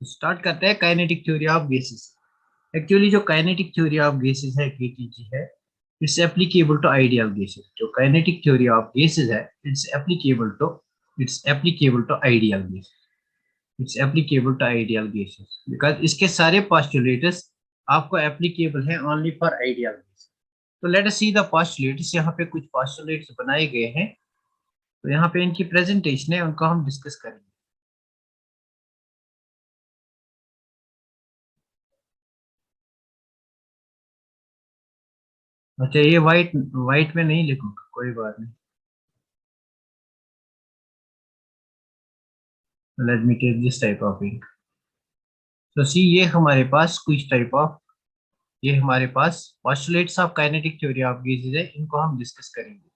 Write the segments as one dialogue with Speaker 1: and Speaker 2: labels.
Speaker 1: Start करते हैं kinetic theory of gases. Actually जो काइनेटिक थ्योरी ऑफ गैसेस है केटीजी है, it's applicable to ideal gases. जो काइनेटिक थ्योरी ऑफ गैसेस है, it's applicable to ideal gases. It's applicable to ideal gases because इसके सारे postulates आपको applicable है only for ideal gases. तो let us see the postulates. यहाँ पे कुछ पोस्टुलेट्स बनाए गए हैं, तो यहाँ पे इनकी प्रेजेंटेशन है, उनको हम डिस्कस करेंगे। अच्छा, ये वाइट वाइट में नहीं लिखूंगा, कोई बात नहीं। Let me take this type of ink. तो सी, ये हमारे पास postulates of kinetic theory of gases है, इनको हम डिस्कस करेंगे।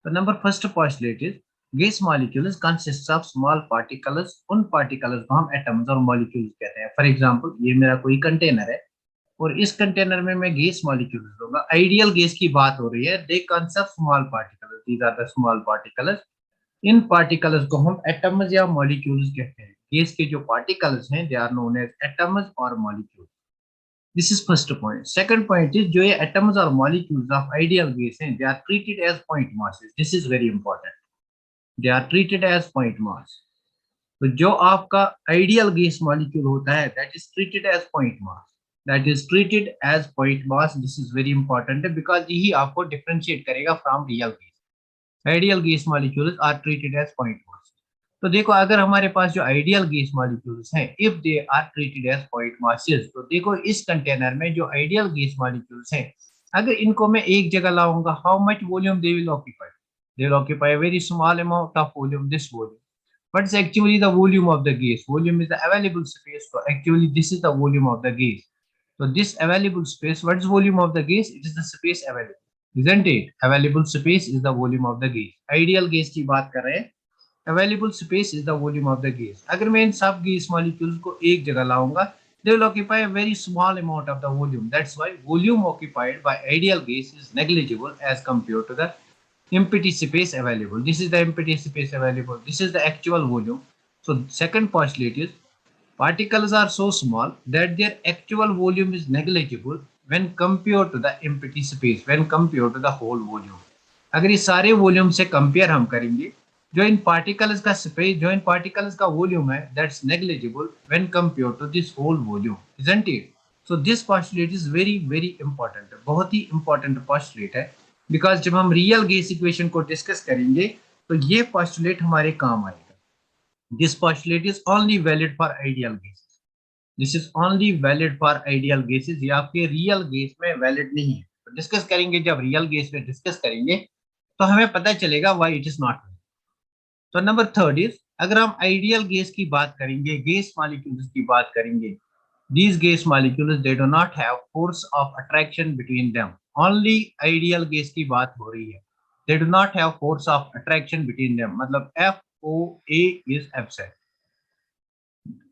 Speaker 1: तो number first postulate is gas molecules consist of small particles. उन पार्टिकल्स को हम एटम्स और मॉलिक्यूल्स कहते हैं। फॉर एग्जांपल, ये मेरा कोई कंटेनर है और इस कंटेनर में मैं गैस मॉलिक्यूल्स लूंगा। आइडियल गैस की बात हो रही है। They consist of small particles, these are the small particles. इन पार्टिकल्स को हम एटम्स या मॉलिक्यूल्स कहते हैं। गैस के जो पार्टिकल्स हैं, they are known as atoms और molecules. This is first point. Second point is जो ये एटम्स और मॉलिक्यूल्स ऑफ आइडियल गैस हैं, they are treated as point masses. This is very important. They are treated as point mass. तो जो आपका ideal gas molecule होता है, that is treated as point mass. That is treated as point mass. This is very important because यही आपको differentiate करेगा from real gas. Ideal gas molecules are treated as point mass. तो देखो, अगर हमारे पास जो आइडियल गैस मॉलिक्यूल्स हैं, if they are treated as point masses, तो देखो इस कंटेनर में जो आइडियल गैस मॉलिक्यूल्स हैं, अगर इनको मैं एक जगह लाऊंगा, how much volume they will occupy? They will occupy very small amount of volume, this volume. What is actually the volume of the gas? Volume is the available space. So actually, this is the volume of the gas. So this available space, what is volume of the gas? It is the space available, isn't it? Available space is the volume of the gas. Ideal gas की बात कर रहे हैं. Available space is the volume of the gas. अगर मैं इन सब gas molecules को एक जगह लाऊंगा, they will occupy a very small amount of the volume. That's why volume occupied by ideal gas is negligible as compared to the empty space available. This is the empty space available. This is the actual volume. So second postulate is particles are so small that their actual volume is negligible when compared to the empty space, when compared to the whole volume. अगर इस सारे volume से compare हम करेंगे, जो इन particles का space, जो इन पार्टिकल्स का वॉल्यूम है, that's negligible when compare to this whole volume, isn't it? So this postulate is very very important, बहुत ही इंपॉर्टेंट पोस्टुलेट है। बिकॉज जब हम रियल गैस इक्वेशन को डिस्कस करेंगे, तो ये पोस्टुलेट हमारे काम आएगा। This postulate is only valid for ideal gases. This is only valid for ideal gases. ये आपके रियल गैस में वैलिड नहीं है। तो डिस्कस करेंगे, जब रियल गैस में डिस्कस करेंगे तो हमें पता चलेगा व्हाई इट इज नॉट। तो नंबर थर्ड इज, अगर हम आइडियल गैस की बात करेंगे, गैस मॉलिक्यूल्स की बात करेंगे, these gas molecules they do not have force of attraction between them. Only ideal gas की बात हो रही है। They do not have force of attraction between them, मतलब FOA is absent,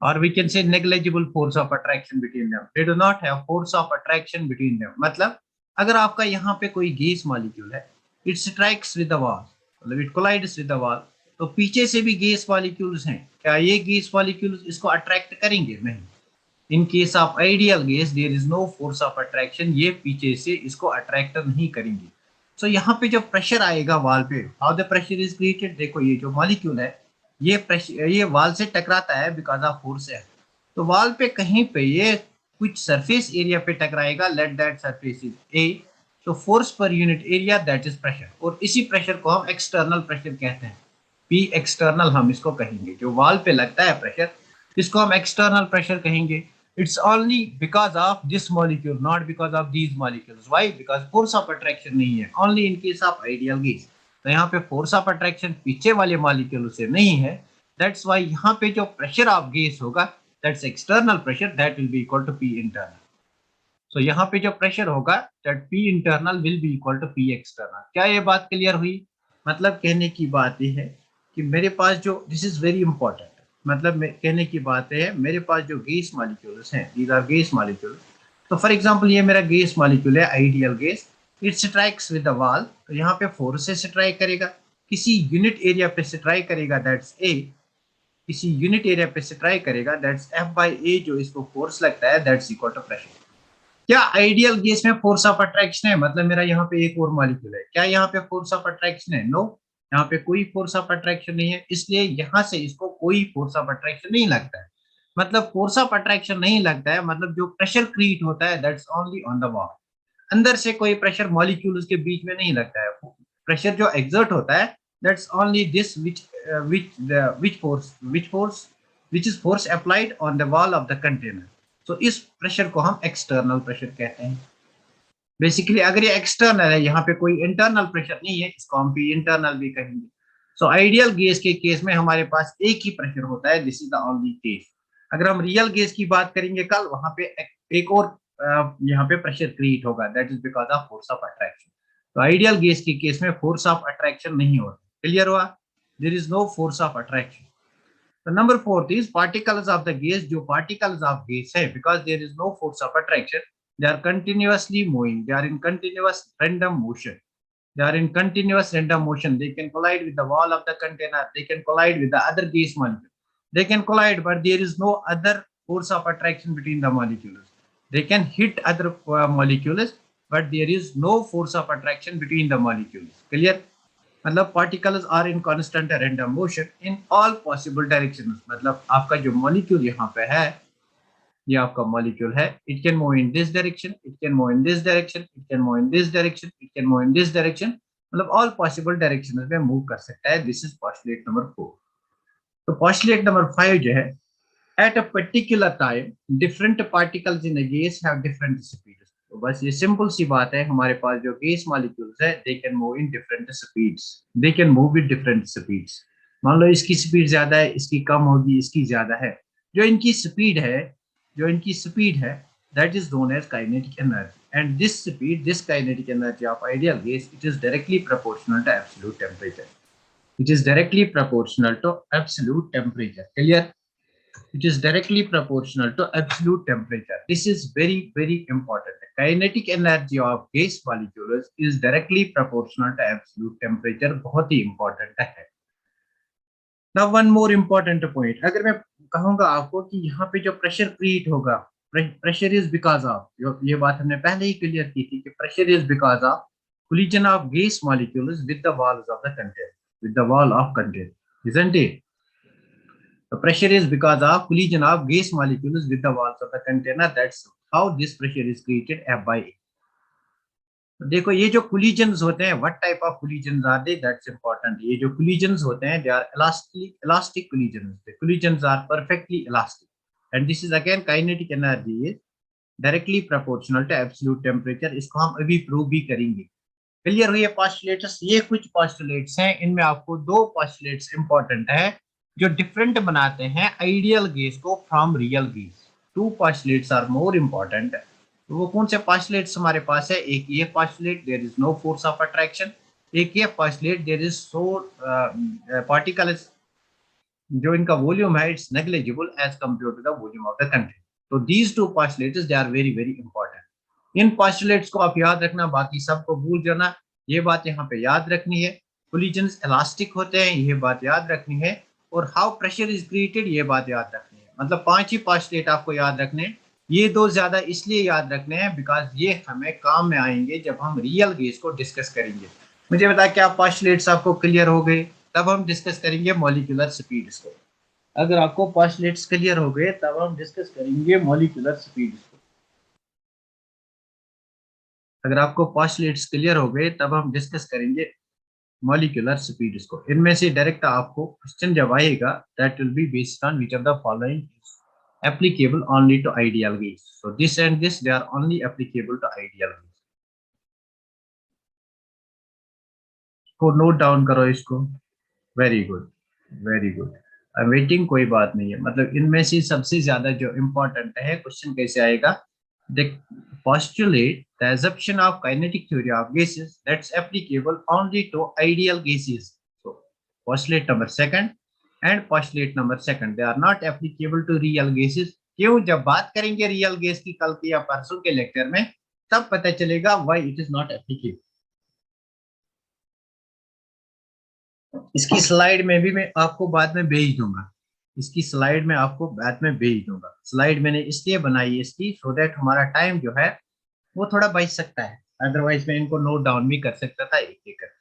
Speaker 1: or we can say negligible force of attraction between them. They do not have force of attraction between them. मतलब अगर आपका यहाँ पे कोई gas molecule है, it strikes with the wall, मतलब it collides with the wall, तो पीछे से भी गैस मॉलिक्यूल्स हैं, क्या ये गैस मॉलिक्यूल्स इसको अट्रैक्ट करेंगे? नहीं। In case of ideal gas there is no force of attraction, ये पीछे से इसको अट्रैक्ट नहीं करेंगे। सो यहाँ पे जो प्रेशर आएगा वॉल पे, how the pressure is created, देखो ये जो मॉलिक्यूल है, ये प्रेशर, ये वॉल से टकराता है बिकॉज ऑफ फोर्स है। तो वॉल पे कहीं पे ये कुछ सरफेस एरिया पे टकराएगा, let that surface is A, तो force per unit area that is pressure, और इसी प्रेशर को हम एक्सटर्नल प्रेशर कहते हैं। पी एक्सटर्नल हम इसको कहेंगे, जो वॉल पे लगता है प्रेशर, इसको हम एक्सटर्नल प्रेशर कहेंगे। It's only because of this molecule, not because of these molecules. Why? Because force of attraction नहीं है, only in case of ideal gas. तो यहाँ पे force of attraction पीछे वाले molecule से नहीं है, that's why यहाँ पे जो pressure of gas होगा, that's external pressure, that will be equal to P internal. So यहाँ पे जो pressure होगा, that P internal will be equal to P external. क्या ये बात क्लियर हुई? मतलब कहने की बात ये है कि मेरे पास जो, this is very important, मतलब कहने की बात है, मेरे पास जो गैस मॉलिक्यूल्स हैं, these are gas molecules. तो फॉर एग्जांपल ये मेरा गैस मॉलिक्यूल है, ideal gas, it strikes with the wall, तो यहाँ पे फोर्स से स्ट्राइक करेगा, किसी यूनिट एरिया पे स्ट्राइक करेगा, दैट्स ए। किसी यूनिट एरिया पे से ट्राई करेगा, दैट्स एफ बाई ए, जो इसको फोर्स लगता है, दैट्स इक्वल टू प्रेशर। क्या आइडियल गैस में फोर्स ऑफ अट्रैक्शन है? मतलब मेरा यहाँ पे एक और मॉलिक्यूल है, क्या यहाँ पे फोर्स ऑफ अट्रैक्शन है? नो, यहाँ पे कोई फोर्स ऑफ अट्रैक्शन नहीं है, इसलिए यहाँ से इसको कोई फोर्स ऑफ अट्रैक्शन नहीं लगता है। मतलब फोर्स ऑफ अट्रैक्शन नहीं लगता है, मतलब जो प्रेशर क्रिएट होता है that's only on the wall. अंदर से कोई प्रेशर मॉलिक्यूल्स के बीच में नहीं लगता है। प्रेशर जो एक्सर्ट होता है that's only this which is force applied on the wall of the container. तो इस प्रेशर को हम एक्सटर्नल प्रेशर कहते हैं। बेसिकली अगर ये एक्सटर्नल है, यहाँ पे कोई इंटरनल प्रेशर नहीं है, इसको हम भी इंटरनल भी कहेंगे। सो आइडियल गैस के केस में हमारे पास एक ही प्रेशर होता है, this is the only case. अगर हम रियल गैस की बात करेंगे कल, वहां पे एक और यहाँ पे प्रेशर क्रिएट होगा, that is because of force of attraction. तो आइडियल गैस के केस में फोर्स ऑफ अट्रैक्शन नहीं होता। क्लियर हुआ? There is no force of attraction. तो number fourth is particles of the gas. जो पार्टिकल्स ऑफ गैस है, because there is no force of attraction, they are continuously moving, they are in continuous random motion, they are in continuous random motion, they can collide with the wall of the container, they can collide with the other gas molecule, they can collide, but there is no other force of attraction between the molecules. They can hit other molecules, but there is no force of attraction between the molecules. Clear? मतलब particles are in constant random motion in all possible directions। मतलब आपका जो molecule यहाँ पे है, ये आपका molecule है, it can move in this direction, it can move in this direction, it can move in this direction, it can move in this direction, मतलब ऑल पॉसिबल डायरेक्शन में मूव कर सकता है। This is postulate number 4। तो postulate number 5 जो है, at a particular time different particles in a guys have different speeds. तो बस ये सिंपल सी बात है, हमारे पास जो गैस मॉलिक्यूल्स है, they can move in different speeds, they can move with different speeds. मान लो इसकी स्पीड ज्यादा है, इसकी कम होगी, इसकी ज्यादा है। जो इनकी स्पीड है, जो इनकी स्पीड है, that is known as kinetic energy, and this speed, this kinetic energy of ideal gas, it is directly proportional to absolute temperature. It is directly proportional to absolute temperature. Clear? It is directly proportional to absolute temperature. This is very very important. The kinetic energy of gas molecules is directly proportional to absolute temperature. बहुत ही important है। Now one more important point, अगर मैं कहूंगा आपको कि यहाँ पे जो प्रेशर क्रिएट होगा, प्रेशर इज बिकॉज ऑफ, ये बात हमने पहले ही क्लियर की थी कि pressure is because of collision of gas molecules with the walls of the container, with the wall of container, isn't it? The pressure is because of collision of gas molecules with the walls of the container. That's how this pressure is created, F by A. देखो ये जो collisions होते हैं, what type of collisions are they? That's important. ये जो collisions होते हैं, they are elastic collisions. The collisions are perfectly elastic, and this is again kinetic energy is directly proportional to absolute temperature. इसको हम अभी prove भी करेंगे। Clear हुई है पोस्टुलेट्स? ये कुछ पोस्टुलेट्स हैं, इनमें आपको दो पोस्टुलेट्स इंपॉर्टेंट है जो डिफरेंट बनाते हैं आइडियल गैस को from real gas. Two postulates are more important. तो वो कौन से पोस्टुलेट्स हमारे पास है? एक ये postulate, there is no force of attraction. एक ये postulate, there is so particles, जो इनका वॉल्यूम है, it's negligible as compare to the volume of the container. तो these two postulates they are very very important. इन postulates को आप याद रखना, बाकी सबको भूल जाना। ये बात यहाँ पे याद रखनी है। कोलिजन्स इलास्टिक होते हैं, ये बात याद रखनी है। और हाउ प्रेशर इज क्रिएटेड, ये बात याद रखनी है। मतलब 5 ही पोस्टुलेट आपको याद रखने हैं। ये दो ज्यादा इसलिए याद रखने हैं बिकॉज ये हमें काम में आएंगे जब हम रियल गैस को डिस्कस करेंगे। मुझे बता, क्या पोस्टुलेट्स आपको क्लियर हो गए? तब हम डिस्कस करेंगे मॉलिक्यूलर स्पीड्स को। अगर आपको पोस्टुलेट्स क्लियर हो गए, तब हम डिस्कस करेंगे मॉलिक्यूलर स्पीड्स को। अगर आपको पोस्टुलेट्स क्लियर हो गए, तब हम डिस्कस करेंगे मॉलिक्यूलर स्पीड्स को। इनमें से डायरेक्ट आपको क्वेश्चन जब आएगा, that will be based on which of the following applicable only to ideal gas. So this and this, they are only applicable to ideal gas. को नोट डाउन करो इसको। Very good, very good. I am waiting. कोई बात नहीं है। मतलब इनमें से सबसे ज्यादा जो इम्पोर्टेंट है, क्वेश्चन कैसे आएगा? The postulate the assumption of kinetic theory of gases that's applicable only to ideal gases. So postulate number second and postulate number second, they are not applicable to real gases. क्यों? जब बात करेंगे real gas की कल के या परसों के लेक्चर में, तब पता चलेगा why it is not applicable। इसकी स्लाइड में भी मैं आपको बाद में भेज दूंगा। इसकी स्लाइड में आपको बाद में भेज दूंगा। स्लाइड मैंने इसलिए बनाई है इसकी, सो दैट हमारा टाइम जो है वो थोड़ा बच सकता है, अदरवाइज मैं इनको नोट डाउन भी कर सकता था एक एक करके।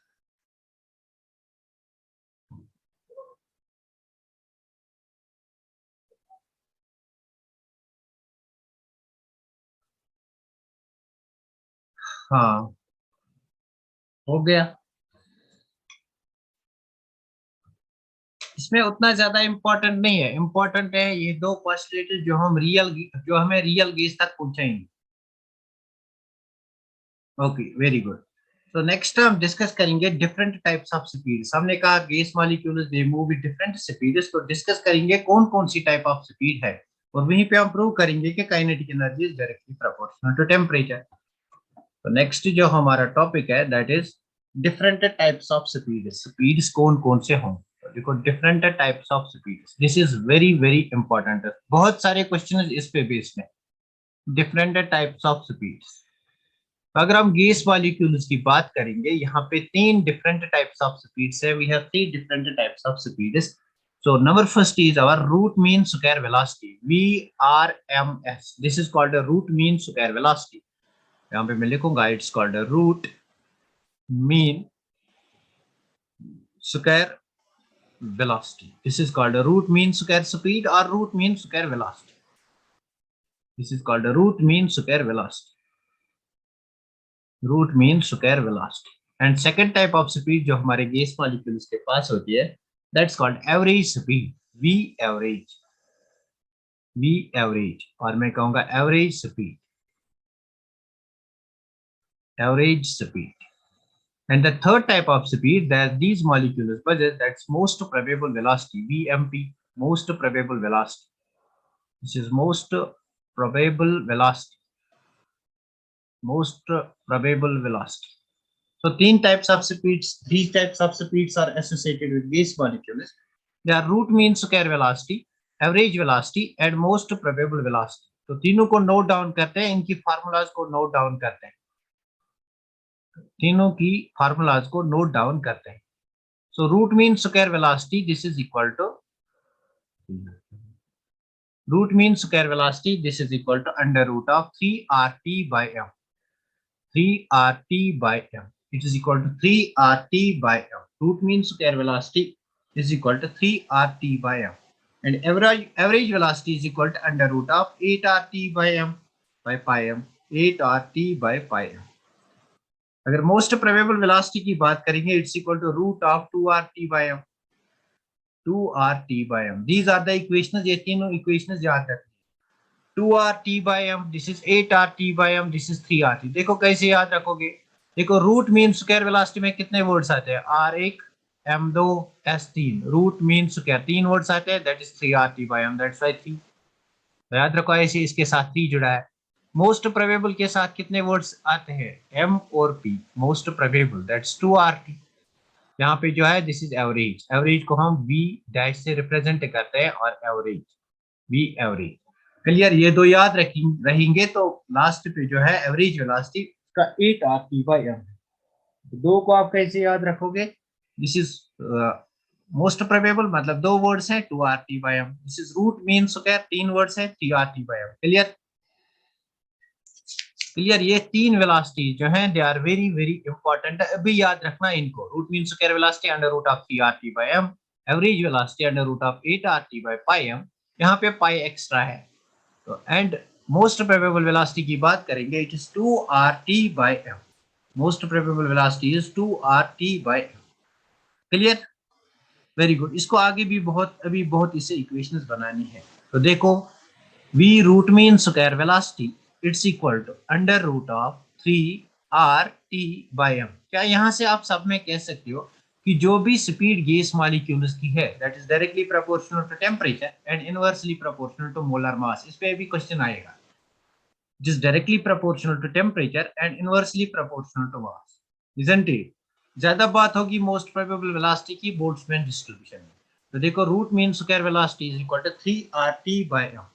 Speaker 1: हाँ, हो गया। इसमें उतना ज्यादा इम्पोर्टेंट नहीं है, इम्पोर्टेंट है ये दो पोस्टुलेट जो हमें रियल गेज तक पहुंचाएंगे। Okay, very good. तो नेक्स्ट हम डिस्कस करेंगे डिफरेंट टाइप्स ऑफ स्पीड्स। हमने कहा gas molecules they move with different speeds, तो डिस्कस करेंगे कौन कौन सी टाइप ऑफ स्पीड है, और वहीं पे हम प्रूव करेंगे कि kinetic energy is directly proportional to temperature. तो नेक्स्ट जो हमारा टॉपिक है that is different types of speed. Speeds कौन कौन से हों, तो देखो different types of speeds, this is very very important. बहुत सारे क्वेश्चन इस पे बेस्ड है, डिफरेंट टाइप्स ऑफ स्पीड्स। अगर हम गैस मॉलिक्यूल्स की बात करेंगे, यहाँ पे तीन डिफरेंट टाइप्स ऑफ स्पीड्स है। We have three different types of speeds. So number first is our root mean square velocity, VRMS। This is called root mean square velocity. यहाँ पे मैं लिखूंगा it's called root mean square velocity. This is called a root mean square speed or root mean square velocity. This is called a root mean square velocity. Root mean square velocity. And second type of speed जो हमारे gas molecules के पास होती है, that's called average speed. V average. V average. और मैं कहूंगा average speed. Average speed. And the third type of speed that these molecules possess, that's most probable velocity. VMP. Most probable velocity. This is most probable velocity. Most probable velocity. So three types of speeds are associated with these molecules. They are root mean square velocity, average velocity, and most probable velocity. तो तीनों को note down करते हैं, इनकी formulas को note down करते हैं, तीनों की फार्मूलाज को नोट डाउन करते हैं। So root mean square velocity, this is equal to root mean square velocity, this is equal to under root of 3RT by m. 3RT by m. It is equal to 3RT by m. Root mean square velocity is equal to 3RT by m. And average velocity is equal to under root of 8RT by m by pi m. 8RT by pi m. अगर most probable velocity की बात करेंगे, it's equal to root of 2RT by m. 2RT by m. These are the equations. ये तीनों equations याद रखनी। 2RT by m, this is 8RT by m, this is 3RT। देखो कैसे याद रखोगे। देखो रूट मीन स्क्वायर वेलोसिटी में कितने वर्ड्स आते हैं, R1 M2 S3। Root mean square तीन वर्ड्स आते हैं, that is 3RT by m, that's why 3। याद रखो ऐसे, इसके साथ 3 जुड़ा है। मोस्ट प्रोबेबल के साथ कितने वर्ड्स आते हैं, M और P। Most probable that's 2RT। यहाँ पे जो है दिस इज एवरेज। एवरेज को हम V डैश से रिप्रेजेंट करते हैं, और एवरेज V एवरेज। क्लियर, ये दो याद रहेंगे तो लास्ट पे जो है एवरेज वेलोसिटी का 8RT by m। दो को आप कैसे याद रखोगे, दिस इज मोस्ट प्रोबेबल, मतलब दो वर्ड्स हैं 2RT by m। This is root mean square, तीन वर्ड्स हैं 3RT by m। Clear, clear. ये तीन वेलोसिटी जो हैं they are very very important, अभी याद रखना इनको। Root mean square velocity under root of 3RT by m, average velocity under root of 8RT by pi m। यहाँ पे पाई एक्स्ट्रा है। तो एंड मोस्ट प्रोबेबल वेलोसिटी की बात करेंगे, it is 2RT by m। Most probable velocity is 2RT by m। Clear, very good. इसको आगे भी बहुत इसे इक्वेशंस बनानी है। तो देखो, v root mean square velocity it's equal to under root of 3RT by m। क्या यहाँ से आप सब में कह सकते हो कि जो भी स्पीड गैस मॉलिक्यूल्स की है that is directly proportional to temperature and inversely proportional to molar mass. इस पे भी क्वेश्चन आएगा। It is directly proportional to temperature and inversely proportional to mass, isn't it? ज्यादा बात होगी मोस्ट प्रोबेबल वेलोसिटी की बोल्ट्जमैन डिस्ट्रीब्यूशन में। तो देखो root mean square velocity is equal to 3RT by m।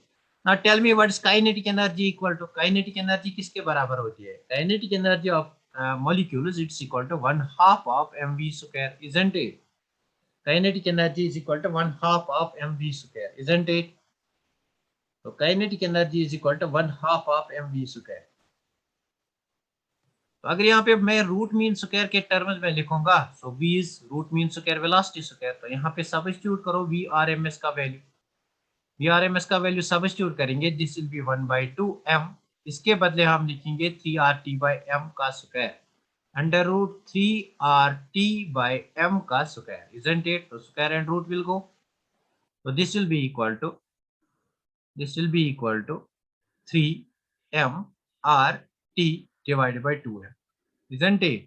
Speaker 1: Now tell me what is kinetic energy equal to. Kinetic energy किसके बराबर होती है, kinetic energy of molecules, it's equal to 1/2 of mv square, isn't it? Kinetic energy is equal to 1/2 of mv square, isn't it? So kinetic energy is equal to 1/2 of mv square. तो अगर यहाँ पे मैं root mean square के terms में लिखूंगा, so v is root mean square velocity square, तो यहाँ पे सब्स्टिट्यूट करो वी आर एम एस का value, V R M S का वैल्यू सब्स्टिट्यूट करेंगे, दिस विल बी 1/2m, इसके बदले हम लिखेंगे 3RT/m का स्क्वायर अंडर रूट 3RT/m का स्क्वायर, isn't it? तो square and root will go, तो this will be equal to 3mRT divided by 2m, isn't it?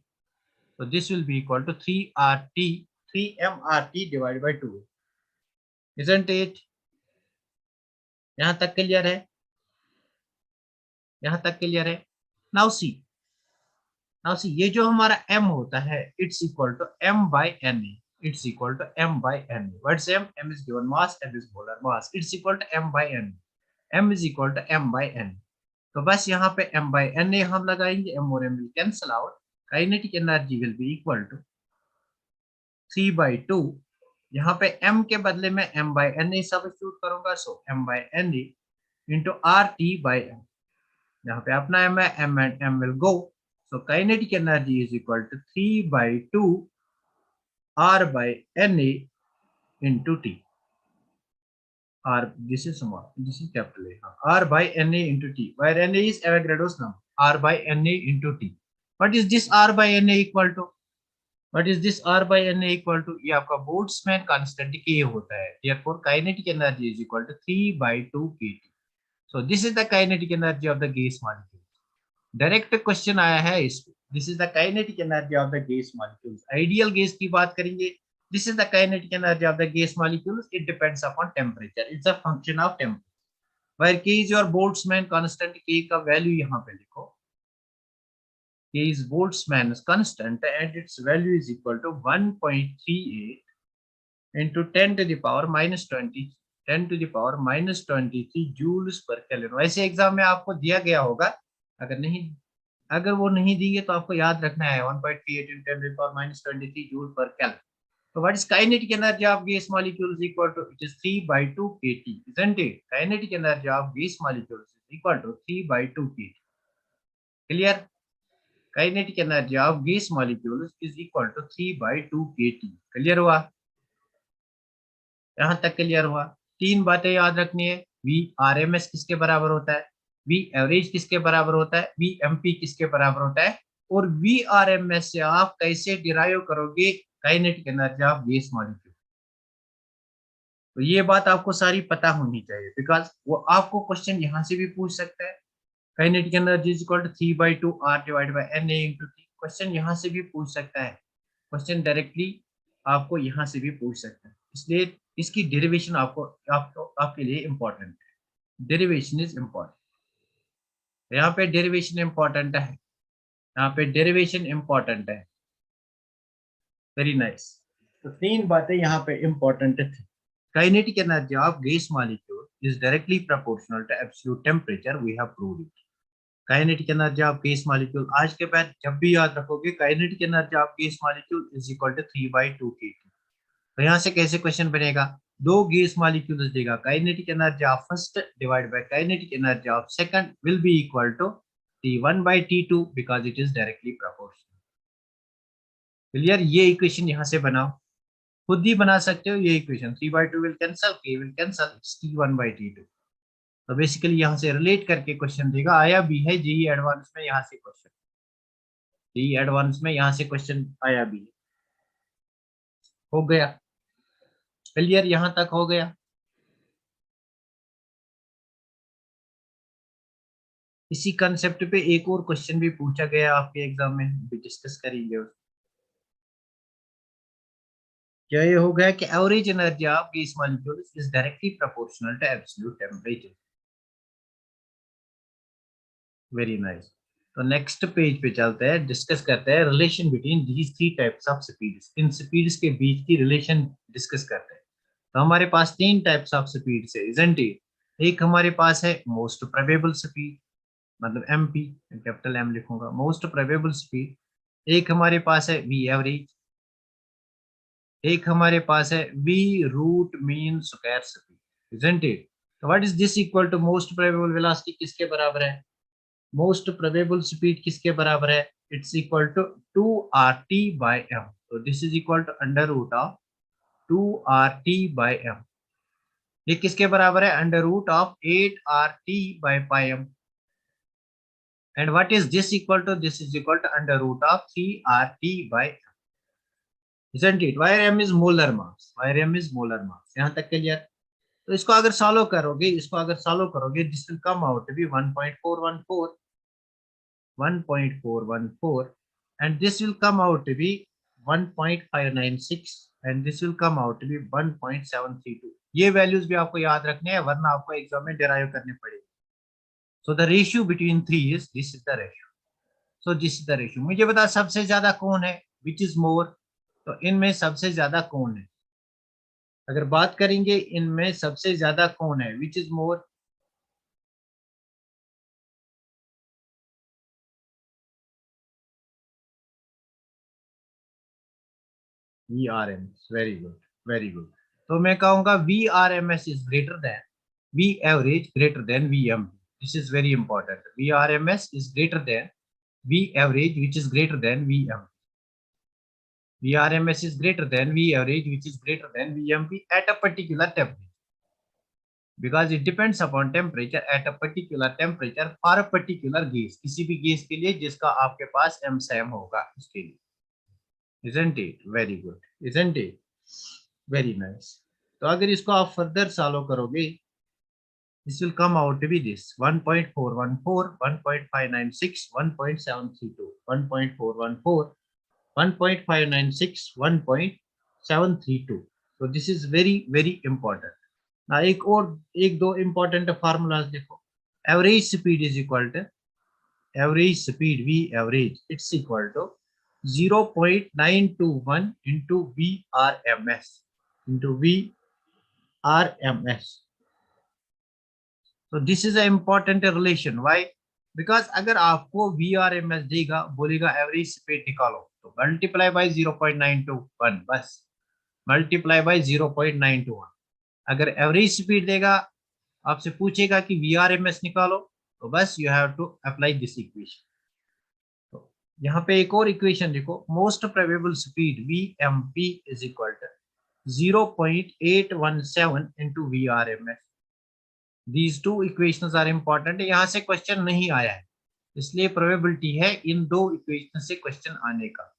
Speaker 1: So this will be equal to 3mRT divided by 2, isn't it? यहाँ तक clear है? यहाँ तक clear है? Now see ये जो हमारा m होता है, it's equal to m by na, it's equal to m by na. What's m? m is given mass, n is molar mass, it's equal to m by na, m is equal to m by n. तो बस यहाँ पे m by na हम लगाएंगे, m और m will cancel out, kinetic energy will be equal to 3/2, यहाँ पे m के बदले में m by na सब्स्टिट्यूट करूंगा, सो m by na into RT/m, यहाँ पे अपना m है, m and m will go, so kinetic energy is equal to 3/2 R by na into t. R, this is small, this is capital A, R by na into t, where na is Avogadro's number, R by na into t. What is this R by na equal to? What is this R by na equal to? ये आपका Boltzmann constant K होता है, therefore kinetic energy is equal to 3/2 kT. So this is the kinetic energy of the gas molecule. Direct question आया है इस पे, this is the kinetic energy of the gas molecules. Ideal gas की बात करेंगे, this is the kinetic energy of the gas molecules, it depends upon temperature, it's a function of temperature, where K is your Boltzmann constant, K का value यहाँ पे लिखो, K is Boltzmann's constant and its value is equal to 1.38 into 10 to the power minus 20, 10 to the power minus 23 joules per Kelvin. वैसे exam में आपको दिया गया होगा, अगर वो नहीं दी है तो आपको याद रखना है 1.38 into 10 to the power minus 23 joule per Kelvin. So what is kinetic energy of gas molecules equal to? It is 3/2 kT, isn't it? Kinetic energy of gas molecules is equal to 3/2 kT. Clear? Kinetic energy of gas molecules is equal to 3/2 kT. Clear हुआ? यहाँ तक clear हुआ? तीन बातें याद रखनी है, V RMS किसके बराबर होता है, V एवरेज किसके बराबर होता है, V MP किसके बराबर होता है, और V RMS से आप कैसे डिराइव करोगे kinetic energy of gas molecule. तो ये बात आपको सारी पता होनी चाहिए, बिकॉज वो आपको क्वेश्चन यहाँ से भी पूछ सकता है. Kinetic energy is equal to 3/2 R divided by Na into T. Question यहाँ से भी पूछ सकता है, क्वेश्चन डायरेक्टली आपको यहाँ से भी पूछ सकता है, इसलिए इसकी डेरिवेशन आपके लिए इंपॉर्टेंट है. डेरिवेशन इज इंपॉर्टेंट, यहाँ पे डेरिवेशन इंपॉर्टेंट है, यहाँ पे डेरिवेशन इंपॉर्टेंट है. Very nice. तो तीन बातें यहाँ पे इंपॉर्टेंट थी. Kinetic energy of gas molecule is directly proportional to absolute temperature, we have proved it. Kinetic energy of gas molecule, आज के बाद जब भी याद रखोगे kinetic energy of gas molecule is equal to 3/2 kT. तो यहाँ से कैसे क्वेश्चन बनेगा, दो गैस मॉलिक्यूल्स देगा, kinetic energy of first divide by kinetic energy of second will be equal to T1/T2 because it is directly proportional. Clear? ये equation यहाँ से बनाओ, खुद ही बना सकते हो ये equation. 3/2 will cancel, K will cancel, it's T1/T2. तो बेसिकली यहाँ से रिलेट करके क्वेश्चन देगा, आया भी है जेईई एडवांस में, यहाँ से क्वेश्चन, जेईई एडवांस में यहाँ से क्वेश्चन आया भी है. हो गया क्लियर? यहाँ तक हो गया? इसी कंसेप्ट पे एक और क्वेश्चन भी पूछा गया आपके एग्जाम में, भी डिस्कस करेंगे. क्या ये हो गया कि average energy of gas molecules is directly proportional to absolute temperature. Very nice. तो नेक्स्ट पेज पे चलते हैं, डिस्कस करते हैं relation between these three types of speeds. इन स्पीड्स के बीच की रिलेशन डिस्कस करते हैं. तो हमारे पास तीन टाइप्स ऑफ स्पीड्स है, इजंट इट? एक हमारे पास है मोस्ट प्रोबेबल स्पीड, मतलब MP, कैपिटल M लिखूंगा, मोस्ट प्रोबेबल स्पीड. एक हमारे पास है V एवरेज, एक हमारे पास है v root mean square speed, isn't it? तो what is this equal to most probable velocity किसके बराबर है? मोस्ट प्रोबेबल स्पीड किसके बराबर है? It's equal to 2RT by m। तो this is equal to under root of 2RT by m। ये किसके बराबर है? Under root of 8RT by pi m। And what is this equal to? This is equal to under root of 3RT bye m, isn't it? Where m is molar mass, where m is molar mass। यहाँ तक clear? तो इसको अगर solve करोगे, this will come out to be 1.414 and this will come out to be 1.596 and this will come out to be 1.732। ये values भी आपको याद रखने हैं वरना आपको एग्जाम में डिराइव करने पड़ेगी। So the ratio between three is this is the ratio. So this is the ratio. मुझे बता सबसे ज्यादा कौन है? विच इज मोर? तो इनमें सबसे ज्यादा कौन है? अगर बात करेंगे इनमें सबसे ज्यादा कौन है, which is more? V R M S. Very good, very good. तो मैं कहूंगा V R M S is greater than V average greater than V M. This is very important. V R M S is greater than V average which is greater than V M. V R M S is greater than V average, which is greater than VMP at a particular temperature, because it depends upon temperature at a particular temperature for a particular gas। किसी भी gas के लिए जिसका आपके पास m same होगा उसके लिए, isn't it? Very good, isn't it? Very nice। तो अगर इसको आप फर्दर सॉल्व करोगे, this will come out to be this 1.414, 1.596, 1.732, 1.414, 1.596, 1.732। so this is very very important। ना एक दो इंपॉर्टेंट फार्मूलाज देखो। Average speed is equal to average speed V average it's equal to 0.921 into V R M S into V R M S. तो this is a important relation. Why? Because अगर आपको we R M S देगा, बोलेगा average speed निकालो, तो multiply by 0.921, बस multiply by 0.921। अगर average speed देगा, आपसे पूछेगा कि वी आर एम एस निकालो, तो बस you have to apply this equation. तो यहाँ पे एक और इक्वेशन देखो, most probable speed V M P is equal to 0.817 into V R M S. These two equations are important. यहाँ से क्वेश्चन नहीं आया है, इसलिए प्रोबेबिलिटी है इन दो इक्वेशन से क्वेश्चन आने का।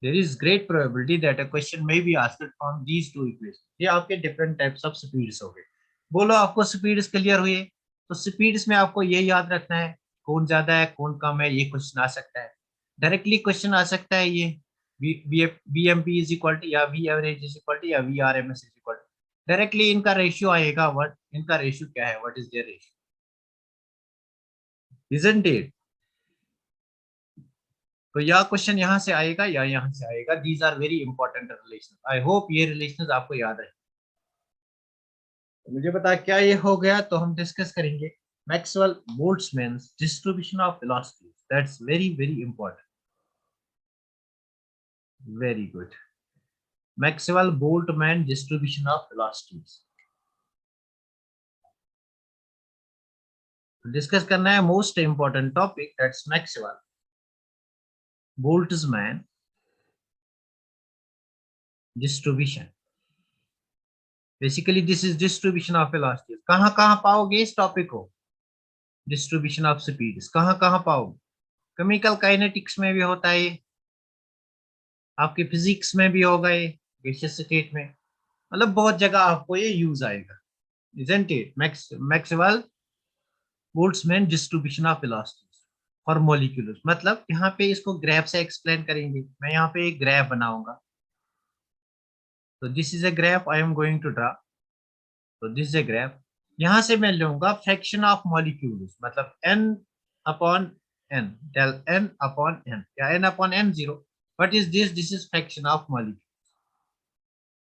Speaker 1: There is great probability that a question may be asked from these two equation. ये आपके डिफरेंट टाइप्स ऑफ स्पीड्स हो गए। बोलो आपको स्पीड्स क्लियर हुई? तो स्पीड्स में आपको ये याद रखना है कौन ज्यादा है कौन कम है। ये क्वेश्चन आ सकता है, डायरेक्टली क्वेश्चन आ सकता है ये V M P is equal to या V average is equal to या V R M S is equal to. Directly इनका रेशियो आएगा। व्हाट इनका रेशियो क्या है? What is their ratio? Isn't it? तो या क्वेश्चन यहाँ से आएगा या यहाँ से आएगा। These are very important relation. I hope ये रिलेशन आपको याद है। तो मुझे बता क्या ये हो गया, तो हम डिस्कस करेंगे Maxwell Boltzmann distribution of velocity. That's very very important. Very good. Maxwell Boltzmann distribution of velocities discuss करना है। Most important topic that's Maxwell Boltzmann distribution. Basically this is distribution of velocities. कहाँ कहाँ पाओगे इस topic को? Distribution of speed कहाँ कहाँ पाओगे? केमिकल काइनेटिक्स में भी होता है, आपके फिजिक्स में भी होगा, ये गैसियस स्टेट में, मतलब बहुत जगह आपको ये यूज आएगा। Isn't it? Maxwell Boltzmann distribution of velocities for molecules. मतलब यहाँ पे इसको ग्राफ से एक्सप्लेन करेंगे। मैं यहाँ पे एक ग्राफ बनाऊंगा। तो this is a graph I am going to draw. तो दिस इज अ ग्राफ। यहाँ से मैं लूंगा फ्रैक्शन ऑफ मॉलिक्यूल्स, मतलब n upon n, del n upon n या n upon n zero. What is this? This is fraction of molecule.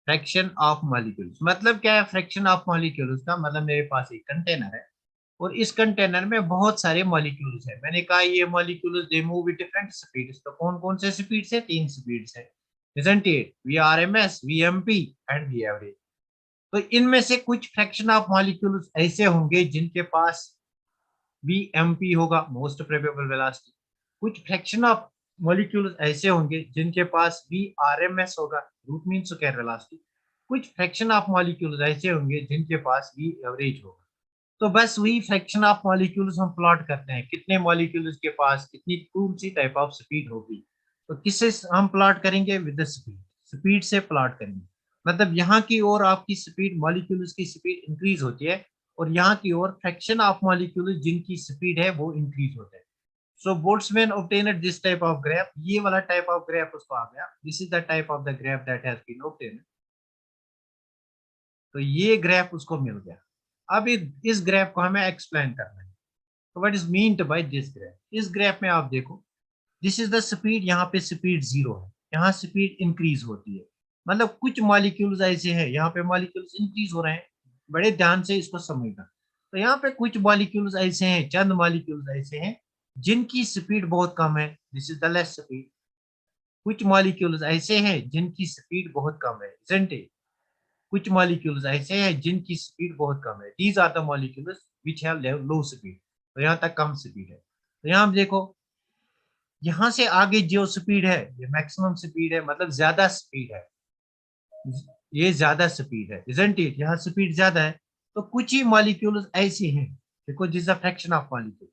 Speaker 1: Fraction of molecules मतलब क्या है? फ्रैक्शन ऑफ मॉलिक्यूल्स का मतलब मेरे पास एक कंटेनर है और इस कंटेनर में बहुत सारे मॉलिक्यूल्स है। मैंने कहा ये molecules they move with different speeds. तो कौन कौन से स्पीड से? तीन स्पीड से। isn't it? VRMS, VMP and V average. तो इनमें से कुछ फ्रैक्शन ऑफ मॉलिक्यूल्स ऐसे होंगे जिनके पास VMP होगा, मोस्ट प्रोबेबल वेलोसिटी। कुछ फ्रैक्शन ऑफ मॉलिक्यूल्स ऐसे होंगे जिनके पास VRMS होगा, रूट मीन स्क्वायर वेलोसिटी। कुछ फ्रैक्शन ऑफ मॉलिक्यूल्स ऐसे होंगे जिनके पास V एवरेज होगा। तो बस वही फ्रैक्शन ऑफ मॉलिक्यूल्स हम प्लॉट करते हैं, कितने मॉलिक्यूल्स के पास कितनी कौन सी टाइप ऑफ स्पीड होगी। तो किससे हम प्लॉट करेंगे? विद द स्पीड, स्पीड से प्लॉट करेंगे। मतलब यहाँ की ओर आपकी स्पीड, मॉलिक्यूल्स की स्पीड इंक्रीज होती है, और यहाँ की ओर फ्रैक्शन ऑफ मॉलिक्यूल्स जिनकी स्पीड है वो इंक्रीज होता है। So Boltzmann obtained this type of graph, ये वाला टाइप ऑफ ग्राफ उसको आ गया। This is the type of the graph that has been obtained। तो ये ग्राफ उसको मिल गया। अब इस ग्राफ को हमें एक्सप्लेन करना है। तो what is meant by this graph? इस ग्राफ में आप देखो, दिस इज द स्पीड, यहाँ पे स्पीड 0 है, यहाँ स्पीड इंक्रीज होती है। मतलब कुछ मॉलिक्यूल्स ऐसे हैं, यहाँ पे मॉलिक्यूल्स इंक्रीज हो रहे हैं। बड़े ध्यान से इसको समझना। तो यहाँ पे कुछ मॉलिक्यूल्स ऐसे हैं, चंद मॉलिक्यूल्स ऐसे हैं जिनकी स्पीड बहुत कम है, this is the less speed. कुछ मॉलिक्यूल्स ऐसे हैं जिनकी स्पीड बहुत कम है, isn't it? कुछ मॉलिक्यूल्स ऐसे हैं जिनकी स्पीड बहुत कम है, these are the molecules which have low speed. तो यहाँ तक कम स्पीड है। तो यहाँ देखो, यहाँ से आगे जो स्पीड है ये मैक्सिमम स्पीड है, मतलब ज्यादा स्पीड है, ये ज्यादा स्पीड है, isn't it? यहाँ स्पीड ज्यादा है। तो कुछ ही मॉलिक्यूल्स ऐसे हैं, देखो this a fraction of molecule.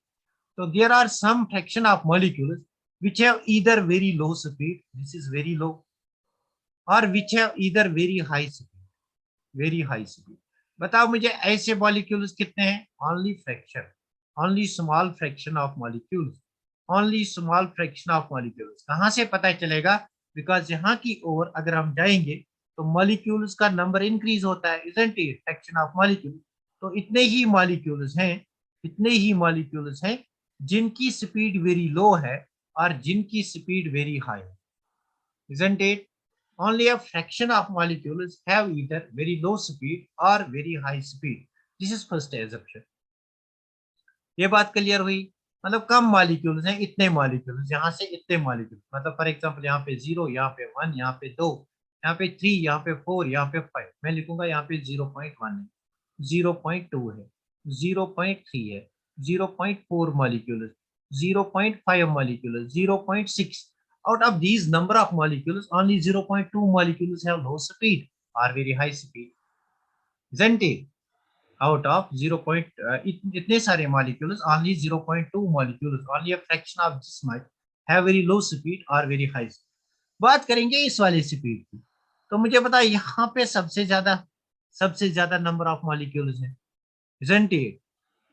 Speaker 1: तो there are some fraction of molecules which have either very low speed, this is very low, or which have either very high speed, very high speed. बताओ मुझे ऐसे molecules कितने हैं? Only fraction, only small fraction of molecules, only small fraction of molecules. कहां से पता चलेगा? Because यहाँ की ओर अगर हम जाएंगे तो मॉलिक्यूल्स का नंबर इंक्रीज होता है, isn't it? Fraction of molecule. तो इतने ही मॉलिक्यूल्स हैं, इतने ही मॉलिक्यूल्स हैं जिनकी स्पीड वेरी लो है और जिनकी स्पीड वेरी हाई है, isn't it? Only a fraction of molecules have either very low speed or very high speed. This is first assumption. ये बात क्लियर हुई? मतलब कम मॉलिक्यूल्स हैं, इतने मॉलिक्यूल्स, यहाँ से इतने मॉलिक्यूल, मतलब फॉर एग्जांपल यहाँ पे 0, यहाँ पे 1, यहाँ पे 2, यहाँ पे 3, यहाँ पे 4, यहाँ पे 5। मैं लिखूंगा यहाँ पे 0.1 है, 0.2 है, 0.3 है, 0.4 molecules, 0.5 molecules, 0.6. Out of these number of molecules, only 0.2 molecules have low speed or very high speed, isn't it? Out of 0. इतने सारे molecules, only 0.2 molecules, only a fraction of this much have very low speed or very high speed. बात करेंगे इस वाले speed की। तो मुझे पता है यहाँ पे सबसे ज्यादा नंबर ऑफ मॉलिक्यूल्स है, isn't it?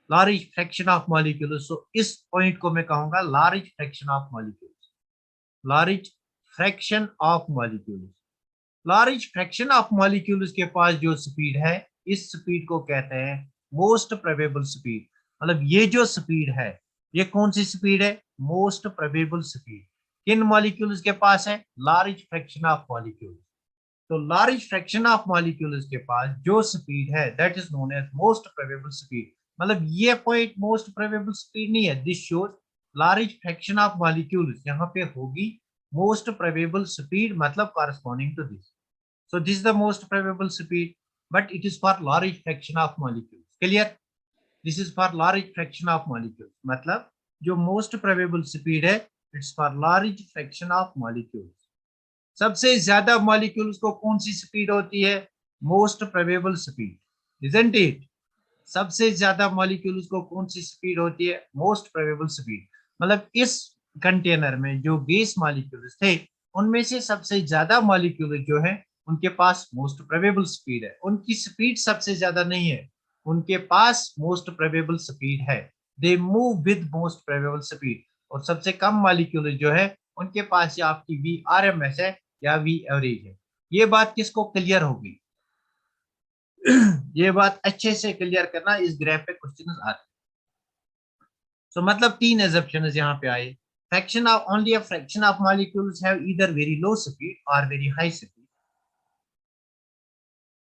Speaker 1: Large fraction of molecules. So इस पॉइंट को मैं कहूंगा large fraction of molecules, large fraction of molecules. Large fraction of molecules के पास जो स्पीड है, इस स्पीड को कहते हैं मोस्ट प्रोबेबल स्पीड। मतलब ये जो स्पीड है, ये कौन सी स्पीड है? Most probable speed. किन मॉलिक्यूल्स के पास है? Large fraction of molecules. तो लार्ज फ्रैक्शन ऑफ मॉलिक्यूल्स के पास जो स्पीड है that is known as most probable speed. मतलब ये पॉइंट मोस्ट प्रोबेबल स्पीड नहीं है, this shows large fraction of molecules यहाँ पे होगी मोस्ट प्रोबेबल स्पीड, मतलब corresponding to this. So this is the most probable speed, but it is for large fraction of molecules. Clear? This is for large fraction of molecules. मतलब जो most probable speed है, it's for large fraction of molecules. सबसे ज्यादा molecules को कौन सी speed होती है? Most probable speed, isn't it? सबसे ज्यादा मॉलिक्यूल्स को कौन सी स्पीड होती है? Most probable speed. मतलब इस कंटेनर में जो गैस मॉलिक्यूल्स थे, उनमें से सबसे ज्यादा मॉलिक्यूल जो है उनके पास मोस्ट प्रोबेबल स्पीड है। उनकी स्पीड सबसे ज्यादा नहीं है, उनके पास मोस्ट प्रोबेबल स्पीड है। They move with most probable speed. और सबसे कम मॉलिक्यूल जो है उनके पास या आपकी VRMS है या V एवरेज है। ये बात किसको क्लियर होगी? ये बात अच्छे से क्लियर करना, इस ग्राफ पे क्वेश्चन आते हैं। सो मतलब तीन assumption यहाँ पे आए। Fraction of only a fraction of molecules have either very low speed और very high speed.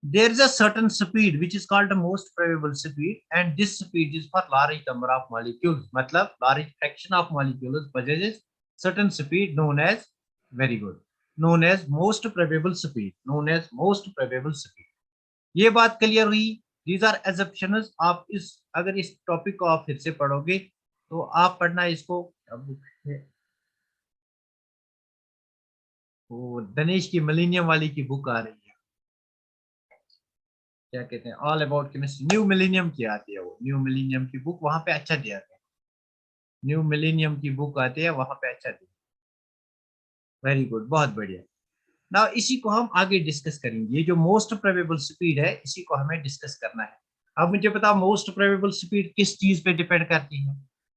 Speaker 1: There is a certain speed which is called the most probable speed, and this speed is for large number of molecules. मतलब large fraction of molecules possesses certain speed known as very good. known as most probable speed, known as most probable speed. ये बात clear हुई. These are assumptions. आप इस अगर इस topic को आप फिर से पढ़ोगे तो आप पढ़ना इसको. अब वो दनेश की मिलेनियम वाली की बुक आ रही है, क्या कहते हैं, all about chemistry, new millennium की आती है, वो न्यू मिलेनियम की बुक वहां पे अच्छा दिया है. न्यू मिलेनियम की बुक आती है वहां पे अच्छा दिया. वेरी गुड, बहुत बढ़िया. ना इसी को हम आगे डिस्कस करेंगे. ये जो मोस्ट प्रोबेबल स्पीड है इसी को हमें डिस्कस करना है. अब मुझे बताओ मोस्ट प्रोबेबल स्पीड किस चीज पे डिपेंड करती है.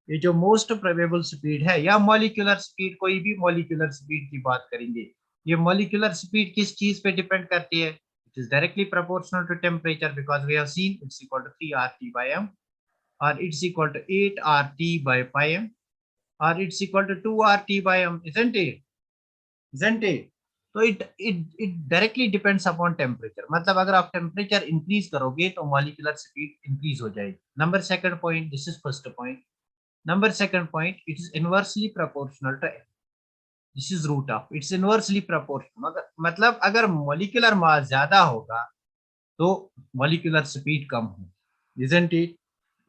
Speaker 1: ये जो मोस्ट प्रोबेबल स्पीड है या मॉलिक्यूलर स्पीड, कोई भी मॉलिक्यूलर स्पीड की बात करेंगे, ये मॉलिक्यूलर स्पीड किस चीज पे डिपेंड करती है. It is directly proportional to temperature because we have seen it's equal to 3 RT by m, or it's equal to 8 RT by pi m, or it's equal to 2 RT by m, isn't it? तो it directly depends upon temperature. मतलब अगर आप temperature increase करोगे तो molecular speed increase हो जाएगी. Number second point, this is first point. Number second point, it is inversely proportional to, this is root of, it's inversely proportional. मतलब अगर molecular mass ज्यादा होगा तो मॉलिक्यूलर स्पीड कम होगी, इजंट इट.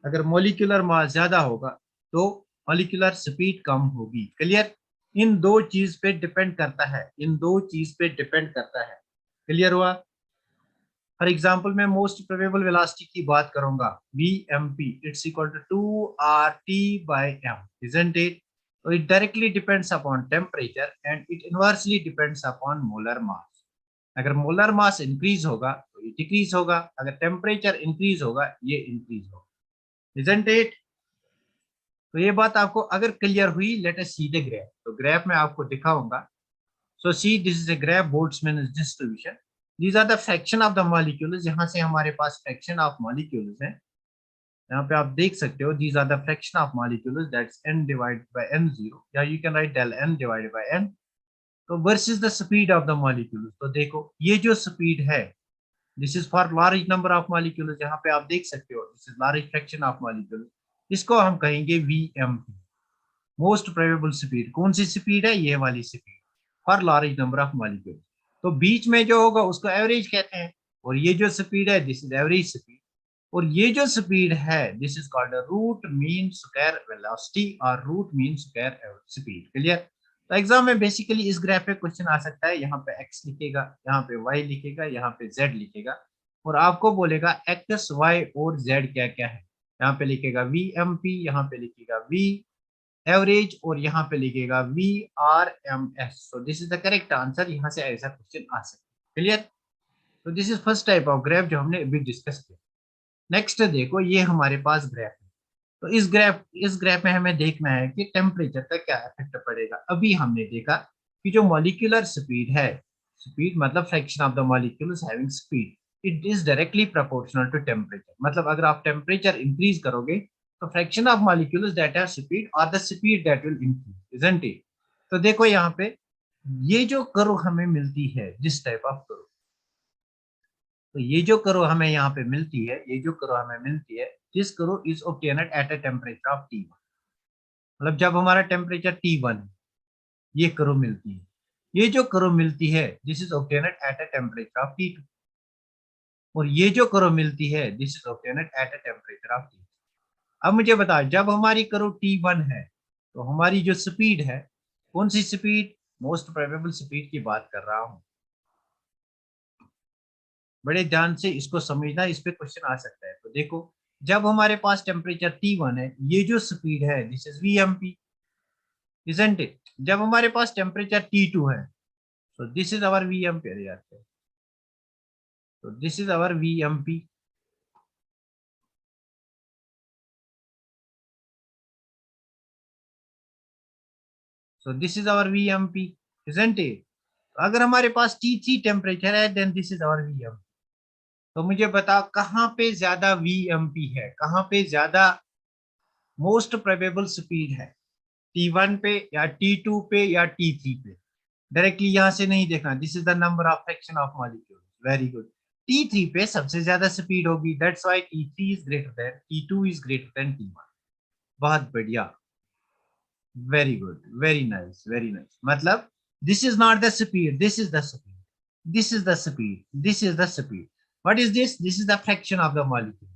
Speaker 1: अगर molecular mass ज्यादा होगा तो मॉलिक्यूलर स्पीड कम होगी. क्लियर. इन दो चीज पे डिपेंड करता है, इन दो चीज पे डिपेंड करता है. क्लियर हुआ. फॉर एग्जांपल मैं मोस्ट प्रोबेबल वेलोसिटी की बात करूंगा, vmp it's equal to 2 RT by m, isn't it? So it directly depends upon temperature and it inversely depends upon molar mass. अगर मोलर मास इंक्रीज होगा तो ये decrease होगा, अगर टेम्परेचर इंक्रीज होगा ये इंक्रीज होगा, isn't it? तो ये बात आपको अगर क्लियर हुई, let us see the graph. तो ग्राफ में आपको दिखाऊंगा. So see this is a graph, Boltzmann distribution. These are the fraction of the molecules. यहाँ से हमारे पास फ्रैक्शन ऑफ मॉलिक्यूल्स है. यहाँ पे आप देख सकते हो these are the fraction of molecules, that's n divided by n0, या you can write del n divided by n. तो versus the speed of the molecules. तो देखो ये जो स्पीड है, this is for large number of molecules. यहाँ पे आप देख सकते हो this is large fraction of molecules. इसको हम कहेंगे vmp, मोस्ट प्रोबेबल स्पीड. कौन सी स्पीड है, ये वाली speed, for large number of molecule. तो बीच में जो होगा उसको एवरेज कहते हैं. और ये जो स्पीड है दिस इज एवरेज स्पीड. और ये जो स्पीड है this is called root mean square velocity और root mean square speed. Clear. तो एग्जाम में बेसिकली इस ग्राफ पे क्वेश्चन आ सकता है. यहाँ पे x लिखेगा, यहाँ पे y लिखेगा, यहाँ पे z लिखेगा, और आपको बोलेगा x y और z क्या क्या है. यहाँ पे लिखेगा vmp, यहाँ पे लिखेगा v एवरेज, और यहाँ पे लिखेगा VRMS. So this is the correct answer. यहाँ से ऐसा क्वेश्चन आ सकता है. क्लियर. तो this is first type of graph जो हमने अभी डिस्कस किया. नेक्स्ट देखो, ये हमारे पास ग्राफ है. तो इस ग्राफ में हमें देखना है कि टेम्परेचर का क्या इफेक्ट पड़ेगा. अभी हमने देखा कि जो मॉलिक्यूलर स्पीड है, स्पीड मतलब fraction of the molecules having speed, it is directly proportional to temperature. मतलब अगर आप टेम्परेचर इंक्रीज करोगे तो fraction of molecules that are speed और the speed that will increase, isn't it. तो देखो यहाँ पे ये जो कर्व हमें मिलती है, दिस टाइप ऑफ कर्व. तो ये जो कर्व हमें यहाँ पे मिलती है, ये जो कर्व हमें मिलती है, this curve is obtained at a temperature of T1. मतलब जब हमारा टेम्परेचर T1 है, ये कर्व मिलती है. ये जो कर्व मिलती है this is obtained at a temperature of T2. और ये जो कर्व मिलती है this is obtained at a temperature of T2. अब मुझे बताओ जब हमारी कर्व T1 है तो हमारी जो स्पीड है, कौन सी स्पीड, मोस्ट प्रोबेबल स्पीड की बात कर रहा हूं. बड़े ध्यान से इसको समझना, इस पे क्वेश्चन आ सकता है. तो देखो जब हमारे पास टेम्परेचर T1 है, ये जो स्पीड है this is vmp, isn't it? जब हमारे पास टेम्परेचर T2 है, so this is our vmp. अरे यार, so this is our vmp. so this is our vmp, isn't it? अगर हमारे पास T3 टेम्परेचर है then this is our vmp. तो मुझे बताओ कहाँ पे ज्यादा vmp है, कहाँ पे ज्यादा मोस्ट प्रोबेबल स्पीड है, T1 पे या T2 पे या T3 पे. डायरेक्टली यहाँ से नहीं देखना. This is the number of fraction of molecule. Very good. T3 पे सबसे ज्यादा स्पीड होगी, that's why T3 is greater then T2 is greater then T1. बहुत बढ़िया. Very good, very nice, very nice. मतलब This is not the speed. This is the speed. This is the speed. This is the speed. What is this? This is the fraction of the molecule.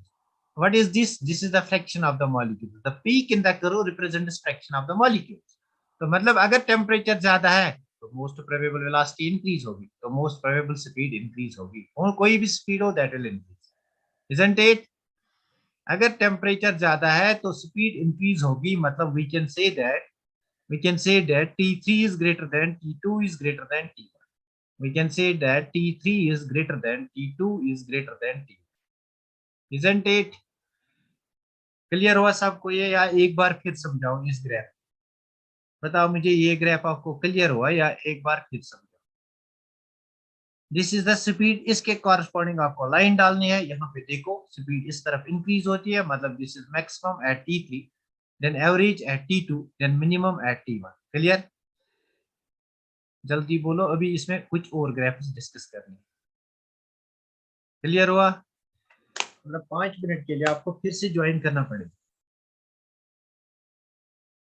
Speaker 1: What is this? This is the fraction of the molecule. The peak in the curve represents fraction of the molecule. तो मतलब अगर temperature ज्यादा है तो most probable velocity increase होगी, तो most probable speed increase होगी, और कोई भी स्पीड हो that will increase, isn't it? अगर टेम्परेचर ज्यादा है तो स्पीड इंक्रीज होगी, मतलब we can say that T3 is greater than T2 is greater than T1. We can say that T3 is greater than T2 is greater than T1. Isn't it? Clear हुआ सबको ये, या एक बार फिर समझाऊं इस ग्राफ? बताओ मुझे, ये ग्राफ आपको क्लियर हुआ या एक बार फिर समझाऊं? दिस इज द स्पीड, इसके कॉरस्पॉन्डिंग आपको लाइन डालनी है। यहाँ पे देखो स्पीड इस तरफ इंक्रीज होती है, मतलब this is maximum at T3, then average at T2, then minimum at T1। Clear? जल्दी बोलो, अभी इसमें कुछ और ग्राफ्स डिस्कस करनी है। क्लियर हुआ? मतलब 5 मिनट के लिए आपको फिर से ज्वाइन करना पड़ेगा।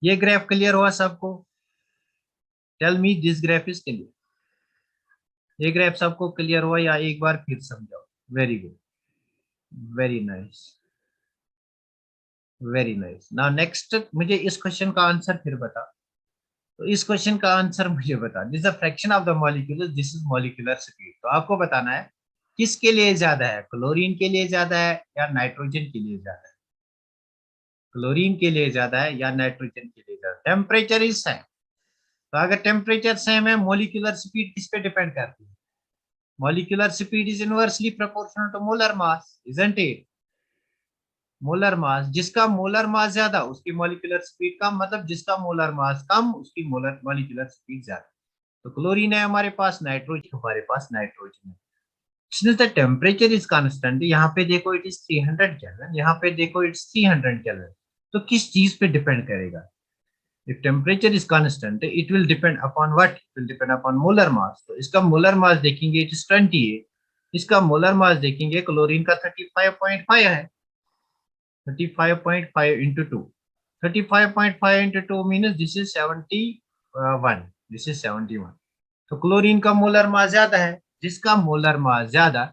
Speaker 1: ये ग्राफ क्लियर हुआ सबको? Tell me this graph is clear? ये ग्राफ सबको क्लियर हुआ या एक बार फिर समझाओ? Very good, very nice, very nice. Now next, मुझे इस क्वेश्चन का आंसर फिर बता। तो इस क्वेश्चन का आंसर मुझे बता, this the fraction of the molecule, this is molecular speed. तो आपको बताना है किसके लिए ज्यादा है, क्लोरीन के लिए ज्यादा है या नाइट्रोजन के लिए ज्यादा है? क्लोरीन के लिए ज्यादा है या नाइट्रोजन के लिए ज्यादा? टेम्परेचर इज सेम, तो अगर टेम्परेचर सेम है, मॉलिक्यूलर स्पीड किस पे डिपेंड करती है? Molecular speed is inversely proportional to molar mass, isn't it? Molar mass, जिसका मोलर मास ज्यादा उसकी मॉलिक्यूलर स्पीड कम, मतलब जिसका मोलर मास कम उसकी मोलर मॉलिक्यूलर स्पीड ज्यादा। तो क्लोरीन है हमारे पास, नाइट्रोजन हमारे पास नाइट्रोजन है। Since the temperature is constant, यहाँ पे देखो इट इज 300 केल्विन, यहाँ पे देखो इट्स 300 केल्विन, तो किस चीज पे डिपेंड करेगा? If temperature is constant, it will depend upon what? It will depend upon molar mass. तो इसका molar mass देखेंगे it is 28, इसका molar mass देखेंगे क्लोरीन का 35.5 है, 35.5 into 2, 35.5 into 2 means this is 71, this is 71। तो क्लोरीन का मोलर मास ज्यादा है, जिसका मोलर मास ज्यादा,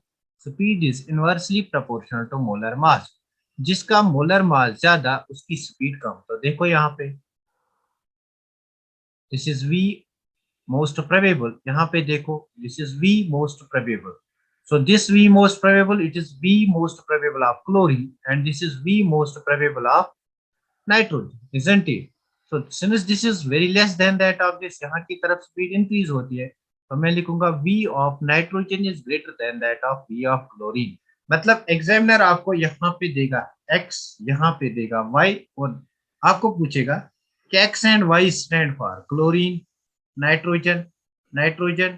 Speaker 1: speed is inversely proportional to molar mass, जिसका मोलर मास ज्यादा उसकी स्पीड कम। तो देखो यहाँ पे this is V most probable, यहाँ पे देखो this is V most probable, so this V most probable, it is V most probable of chlorine and this is V most probable of nitrogen, isn't it? So since this is very less than that of this, यहाँ की तरफ speed increase होती है, तो मैं लिखूंगा V of nitrogen is greater than that of V of chlorine। मतलब examiner आपको यहाँ पे देगा X, यहाँ पे देगा Y, और आपको पूछेगा कि X and Y stand for chlorine, nitrogen, nitrogen,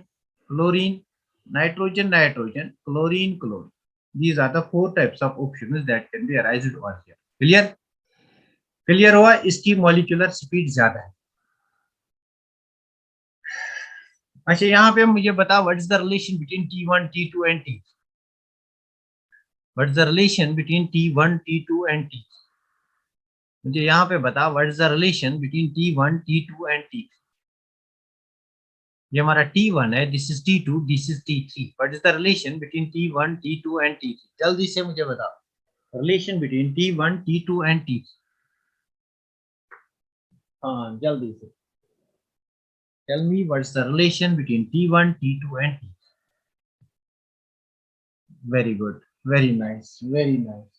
Speaker 1: chlorine, nitrogen, nitrogen, chlorine, chlorine. These are the 4 types of options that can be arised over here। Clear? Clear हुआ? इसकी मॉलिक्यूलर स्पीड ज्यादा है। अच्छा, यहाँ पे मुझे बता, what is the relation between T1, T2 and T3? What is the relation between T1, T2 and T3? मुझे यहाँ पे बता, what is the relation between T1, T2 and T3? ये हमारा T1 है, this is T2, this is T3। What is the relation between T1, T2 and T3? जल्दी से मुझे बता, relation between T1, T2 and T3। हाँ जल्दी से tell me what's the relation between T1, T2 and T3? Very good, very nice, very nice।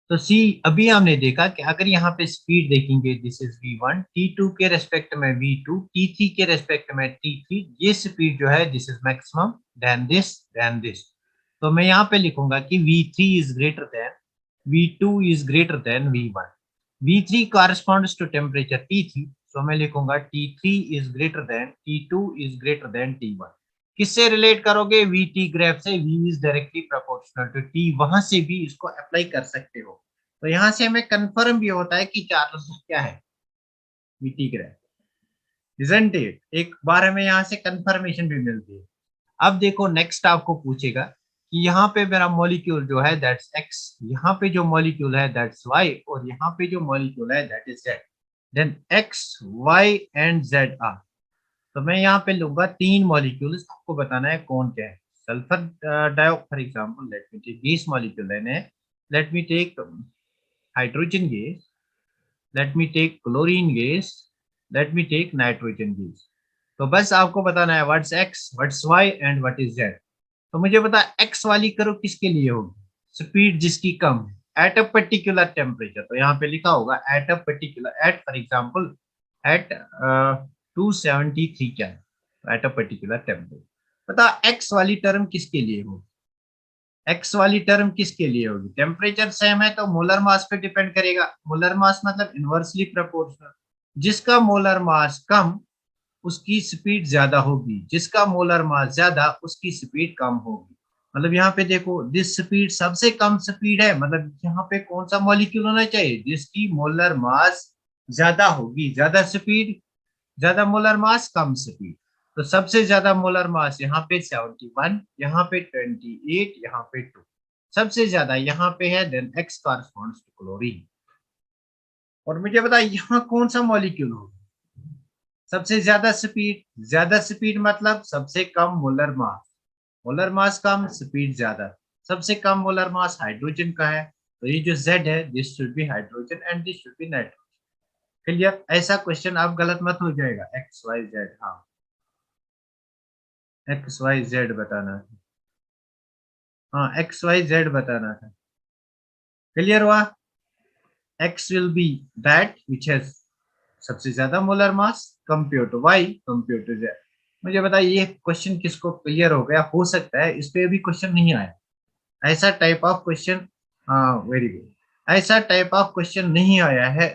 Speaker 1: तो सी, अभी हमने देखा कि अगर यहाँ पे स्पीड देखेंगे दिस इज V1, T2 के रेस्पेक्ट में V2, T3 के रेस्पेक्ट में T3, ये स्पीड जो है this is maximum then this then this. तो मैं यहाँ पे लिखूंगा कि V3 is greater than, V2 is greater than V1। V3 corresponds to temperature T3, so मैं लिखूंगा T3 is greater than, T2 is greater than T1। किससे relate करोगे? VT ग्राफ से। V is directly proportional to T, वहां से भी इसको apply कर सकते हो। तो यहाँ से हमें कंफर्म भी होता है कि चार्ल्स क्या है, VT ग्राफ, isn't it? एक बार हमें यहाँ से कंफर्मेशन भी मिलती है। अब देखो नेक्स्ट आपको पूछेगा कि यहाँ पे मेरा मॉलिक्यूल जो है दैट्स X, यहाँ पे जो मॉलिक्यूल है दैट्स Y, और यहाँ पे जो मॉलिक्यूल है that is Z। Then X Y and Z are. तो मैं यहाँ पे लूंगा 3 मॉलिक्यूल्स, आपको बताना है कौन क्या है। Sulphur dioxide for example, let me take gas molecule लेने हैं। Let me take hydrogen gas, let me take chlorine gas, let me take nitrogen gas. तो बस आपको बताना है what's X, what's Y and what is Z. तो मुझे बता एक्स वाली करो किसके लिए होगी, स्पीड जिसकी कम है एट अ पर्टिकुलर टेम्परेचर। तो यहाँ पे लिखा होगा at a particular, at for example at 273 क्या है, एट अ पर्टिकुलर टेम्परेचर। बता एक्स वाली टर्म किसके लिए होगी, एक्स वाली टर्म किसके लिए होगी। टेम्परेचर सेम है तो मोलर मास पे डिपेंड करेगा। मोलर मास मतलब इनवर्सली प्रोपोर्शनल, जिसका मोलर मास कम उसकी स्पीड ज्यादा होगी, जिसका मोलर मास ज्यादा उसकी स्पीड कम होगी। मतलब यहाँ पे देखो, दिस स्पीड सबसे कम स्पीड है, मतलब यहाँ पे कौन सा मॉलिक्यूल होना चाहिए जिसकी मोलर मास ज्यादा होगी, ज्यादा स्पीड, ज्यादा मोलर मास कम स्पीड। तो सबसे ज्यादा मोलर मास यहाँ पे 71, यहाँ पे 28, यहाँ पे 2, सबसे ज्यादा यहाँ पे है। Then X corresponds to chlorine. और मुझे बता यहाँ कौन सा मॉलिक्यूल होगा सबसे ज्यादा स्पीड मतलब सबसे कम मोलर मास, मोलर मास कम स्पीड ज्यादा, सबसे कम मोलर मास हाइड्रोजन का है। तो ये जो Z है, this should be hydrogen and this should be nitrogen. Clear, ऐसा क्वेश्चन आप गलत मत हो जाएगा। एक्स वाई जेड, हाँ एक्स वाई जेड बताना था, हाँ एक्स वाई जेड बताना था। क्लियर हुआ, X will be that which has सबसे ज्यादा molar mass compare to Y compare to Z. मुझे बताइए ये क्वेश्चन किसको क्लियर हो गया, हो सकता है इस पे भी क्वेश्चन नहीं आया, ऐसा टाइप ऑफ क्वेश्चन। हाँ वेरी गुड, ऐसा टाइप ऑफ क्वेश्चन नहीं आया है।